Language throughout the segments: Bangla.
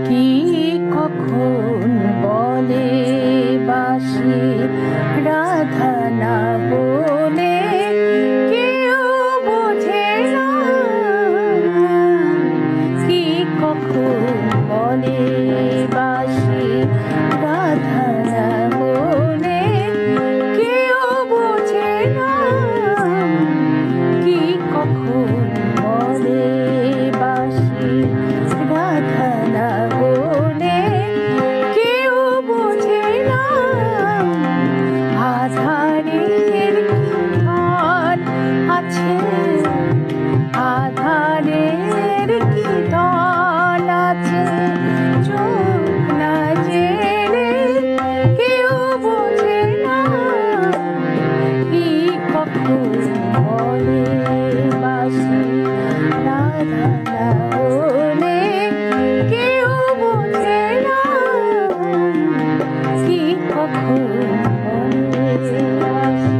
কি কখন বলে বাঁশি রাধা না বলে কেউ বোঝে না। কি কখন বলে বাঁশি রাধা না বলে কেউ বোঝে না। কি কখন বলে বাঁশি রাধা না বলে কেউ বোঝে না। আধারের ধন আছে, আধারের কি ধন আছে, চোখ না জেনে কেউ বোঝে না। কি কখন বলে বাঁশি রাধা না বলে কেউ বোঝে না। কি কখন বলে বাঁশি।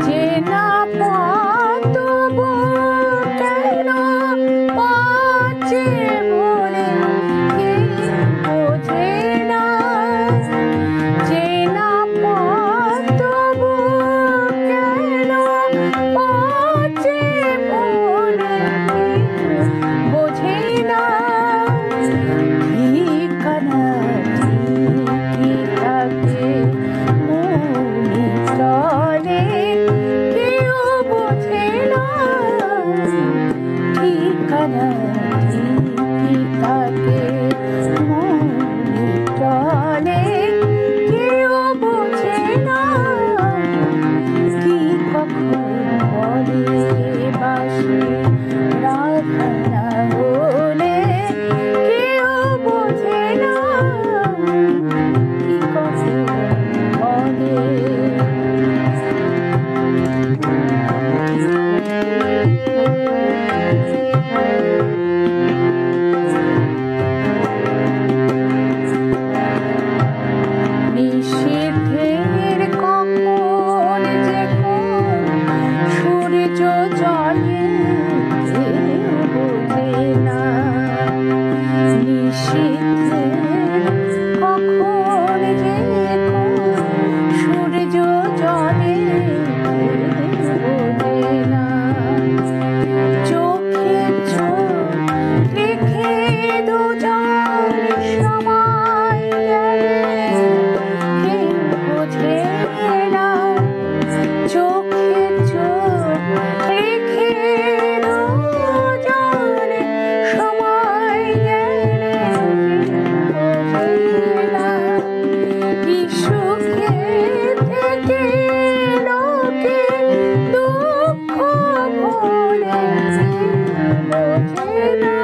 চেনা পথ তবু কেন পাছে বলে কেউ বোঝে না। চেনা পথ তবু কেন পাছে বলে কেউ বোঝে না। ঠিকানা ঠিকই থাকে মনে চলে কেউ বোঝে না। ঠিকানা ঠিকই থাকে মনে চলে কেউ বোঝে না। কি কখন বলে বাঁশি রাধা না বলে কেউ বোঝে না। কি কখন বলে। নিষেধের কখন যে কোন সূর্য জলে কেউ বোঝে না। নিষেধের কখন যে কোন সূর্য জলে কেউ বোঝে না। চোখে চোখ রেখে দুজন সময় গেলে কেউ বোঝে না। চোখে চোখ রেখে দুজন সময় গেলে কেউ বোঝে না। কি সুখে থেকে লোকে দুঃখ ভোলে বোঝে না।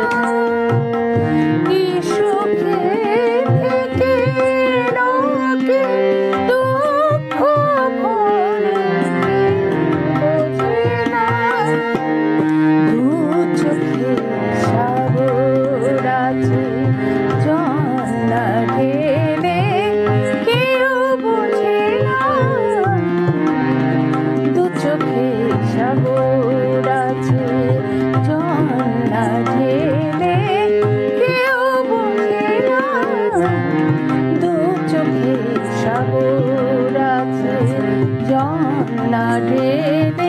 কি সুখে থেকে লোকে দুঃখ ভোলে বোঝে না। দু চোখে সাগর আছে জল না ঢেলে কেউ বোঝে না। দু চোখে সাগর আছে জল না ঢেলে কেউ বোঝে না। দু চোখে সাগর আছে জল না ঢেলে